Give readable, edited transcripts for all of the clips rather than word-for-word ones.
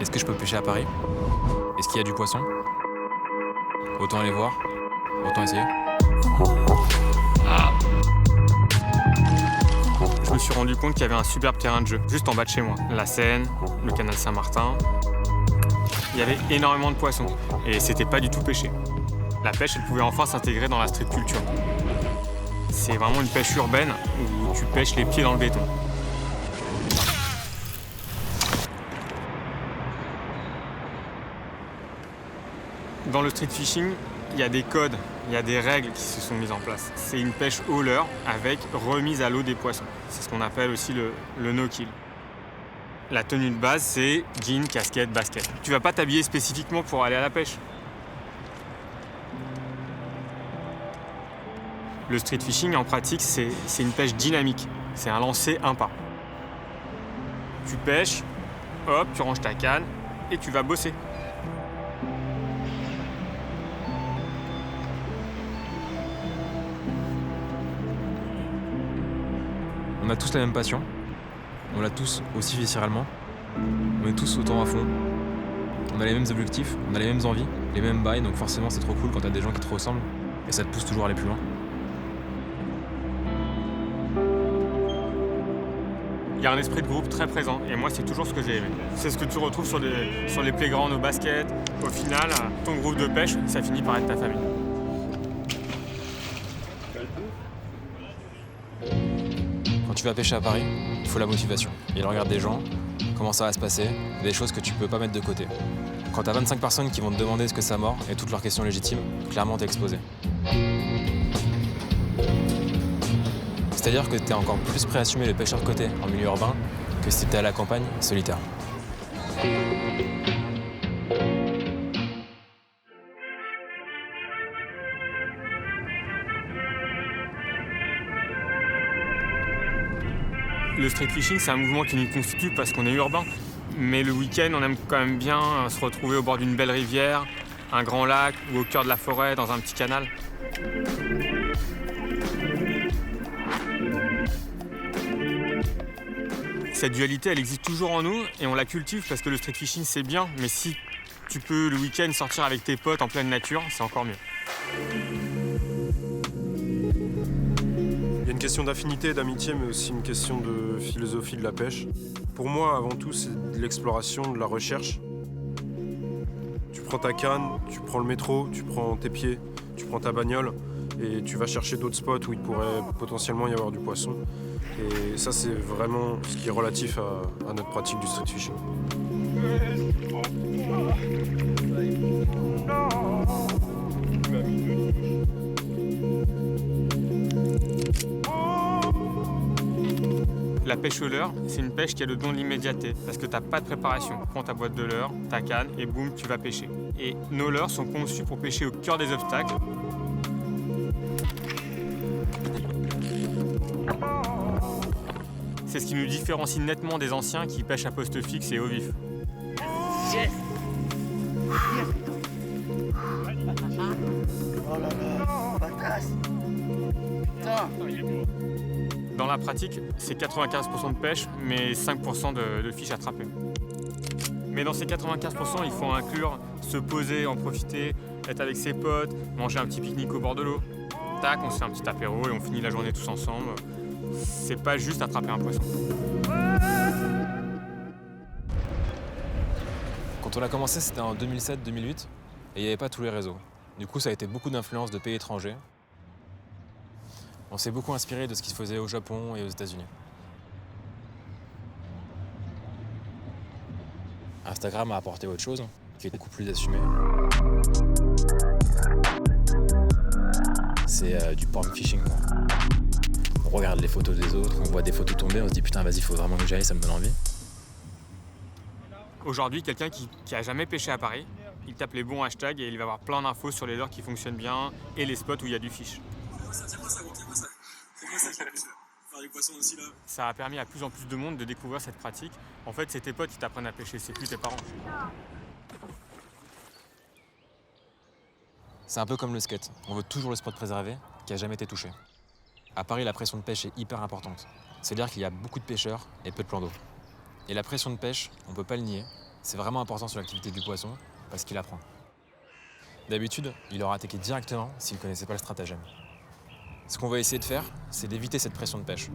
Est-ce que je peux pêcher à Paris? Est-ce qu'il y a du poisson? Autant aller voir, autant essayer. Je me suis rendu compte qu'il y avait un superbe terrain de jeu, juste en bas de chez moi. La Seine, le canal Saint-Martin. Il y avait énormément de poissons, et c'était pas du tout pêché. La pêche, elle pouvait enfin s'intégrer dans la street culture. C'est vraiment une pêche urbaine où tu pêches les pieds dans le béton. Dans le street fishing, il y a des codes, il y a des règles qui se sont mises en place. C'est une pêche au leurre avec remise à l'eau des poissons. C'est ce qu'on appelle aussi le no-kill. La tenue de base, c'est jean, casquette, basket. Tu vas pas t'habiller spécifiquement pour aller à la pêche. Le street fishing, en pratique, c'est une pêche dynamique. C'est un lancer un pas. Tu pêches, hop, tu ranges ta canne et tu vas bosser. On a tous la même passion, on l'a tous aussi viscéralement, on est tous autant à fond, on a les mêmes objectifs, on a les mêmes envies, les mêmes bails, donc forcément c'est trop cool quand t'as des gens qui te ressemblent et ça te pousse toujours à aller plus loin. Il y a un esprit de groupe très présent et moi c'est toujours ce que j'ai aimé. C'est ce que tu retrouves sur les playgrounds au basket. Au final, ton groupe de pêche, ça finit par être ta famille. Quand tu vas pêcher à Paris, il faut la motivation. Et le regard des gens, comment ça va se passer, des choses que tu peux pas mettre de côté. Quand t'as 25 personnes qui vont te demander ce que ça mord et toutes leurs questions légitimes, clairement t'es exposé. C'est-à-dire que t'es encore plus prêt à assumer le pêcheur coté en milieu urbain que si t'es à la campagne solitaire. Le street fishing, c'est un mouvement qui nous constitue parce qu'on est urbain. Mais le week-end, on aime quand même bien se retrouver au bord d'une belle rivière, un grand lac ou au cœur de la forêt, dans un petit canal. Cette dualité, elle existe toujours en nous et on la cultive parce que le street fishing, c'est bien. Mais si tu peux le week-end sortir avec tes potes en pleine nature, c'est encore mieux. Il y a une question d'affinité, d'amitié, mais aussi une question de philosophie de la pêche. Pour moi, avant tout, c'est de l'exploration, de la recherche. Tu prends ta canne, tu prends le métro, tu prends tes pieds, tu prends ta bagnole et tu vas chercher d'autres spots où il pourrait potentiellement y avoir du poisson. Et ça, c'est vraiment ce qui est relatif à notre pratique du street fishing. La pêche au leurre, c'est une pêche qui a le don de l'immédiateté parce que tu n'as pas de préparation. Tu prends ta boîte de leurre, ta canne et boum, tu vas pêcher. Et nos leurres sont conçus pour pêcher au cœur des obstacles. C'est ce qui nous différencie nettement des anciens qui pêchent à poste fixe et au vif. Yes. Oh là là, batasse. Putain. Dans la pratique, c'est 95% de pêche, mais 5% de fiches attrapées. Mais dans ces 95%, il faut inclure se poser, en profiter, être avec ses potes, manger un petit pique-nique au bord de l'eau. Tac, on se fait un petit apéro et on finit la journée tous ensemble. C'est pas juste attraper un poisson. Quand on a commencé, c'était en 2007-2008 et il n'y avait pas tous les réseaux. Du coup, ça a été beaucoup d'influence de pays étrangers. On s'est beaucoup inspiré de ce qui se faisait au Japon et aux États-Unis. Instagram a apporté autre chose, qui est beaucoup plus assumé. C'est du porn fishing, quoi. On regarde les photos des autres, on voit des photos tomber, on se dit putain vas-y, faut vraiment que j'aille, ça me donne envie. Aujourd'hui, quelqu'un qui a jamais pêché à Paris, il tape les bons hashtags et il va avoir plein d'infos sur les leurres qui fonctionnent bien et les spots où il y a du fish. Ça a permis à plus en plus de monde de découvrir cette pratique. En fait, c'est tes potes qui t'apprennent à pêcher, c'est plus tes parents. C'est un peu comme le skate. On veut toujours le spot préservé qui a jamais été touché. À Paris, la pression de pêche est hyper importante. C'est-à-dire qu'il y a beaucoup de pêcheurs et peu de plans d'eau. Et la pression de pêche, on peut pas le nier, C'est vraiment important sur l'activité du poisson parce qu'il apprend. D'habitude, il aurait attaqué directement s'il ne connaissait pas le stratagème. Ce qu'on va essayer de faire, c'est d'éviter cette pression de pêche.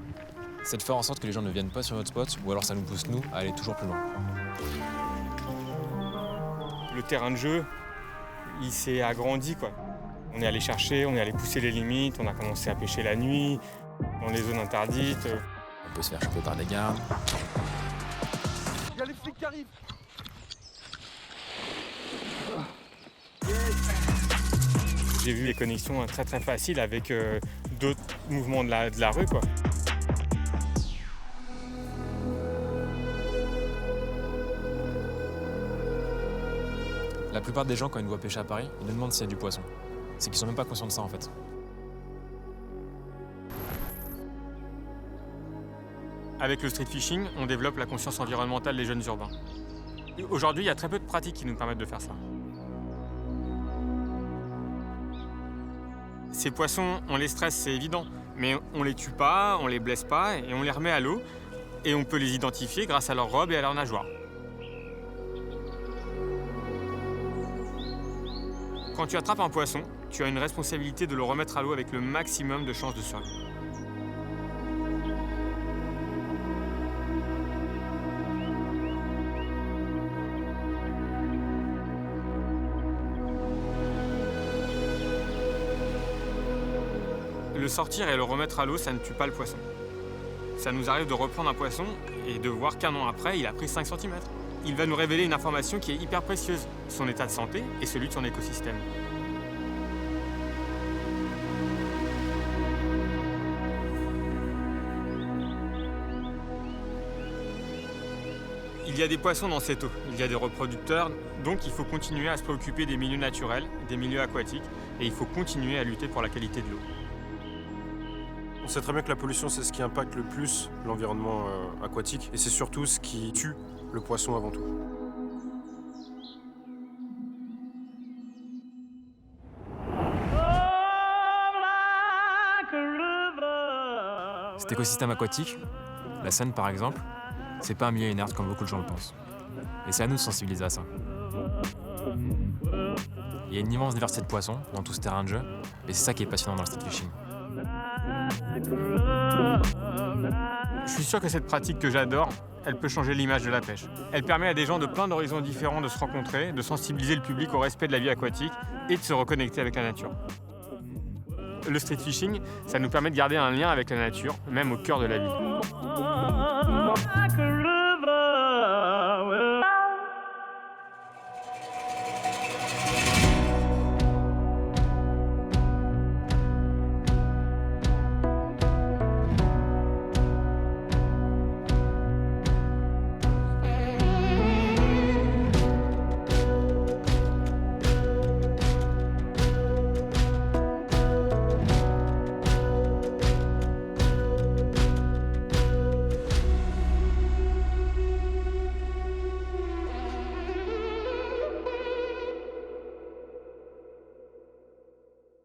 C'est de faire en sorte que les gens ne viennent pas sur notre spot ou alors ça nous pousse, nous, à aller toujours plus loin. Le terrain de jeu, il s'est agrandi, quoi. On est allé chercher, on est allé pousser les limites, on a commencé à pêcher la nuit, dans les zones interdites. On peut se faire choper par des gardes. Il y a les flics qui arrivent. J'ai vu des connexions très très faciles avec d'autres mouvements de la rue, quoi. La plupart des gens, quand ils nous voient pêcher à Paris, ils nous demandent s'il y a du poisson. C'est qu'ils sont même pas conscients de ça en fait. Avec le street fishing, on développe la conscience environnementale des jeunes urbains. Aujourd'hui, il y a très peu de pratiques qui nous permettent de faire ça. Ces poissons, on les stresse, c'est évident, mais on les tue pas, on les blesse pas et on les remet à l'eau et on peut les identifier grâce à leur robe et à leur nageoire. Quand tu attrapes un poisson, tu as une responsabilité de le remettre à l'eau avec le maximum de chances de survie. Le sortir et le remettre à l'eau, ça ne tue pas le poisson. Ça nous arrive de reprendre un poisson et de voir qu'un an après, il a pris 5 cm. Il va nous révéler une information qui est hyper précieuse, son état de santé et celui de son écosystème. Il y a des poissons dans cette eau, il y a des reproducteurs, donc il faut continuer à se préoccuper des milieux naturels, des milieux aquatiques, et il faut continuer à lutter pour la qualité de l'eau. On sait très bien que la pollution, c'est ce qui impacte le plus l'environnement aquatique, et c'est surtout ce qui tue le poisson avant tout. Cet écosystème aquatique, la Seine par exemple, c'est pas un milieu inerte comme beaucoup de gens le pensent. Et c'est à nous de sensibiliser à ça. Il y a une immense diversité de poissons dans tout ce terrain de jeu, et c'est ça qui est passionnant dans le street fishing. Je suis sûr que cette pratique que j'adore, elle peut changer l'image de la pêche. Elle permet à des gens de plein d'horizons différents de se rencontrer, de sensibiliser le public au respect de la vie aquatique et de se reconnecter avec la nature. Le street fishing, ça nous permet de garder un lien avec la nature, même au cœur de la ville.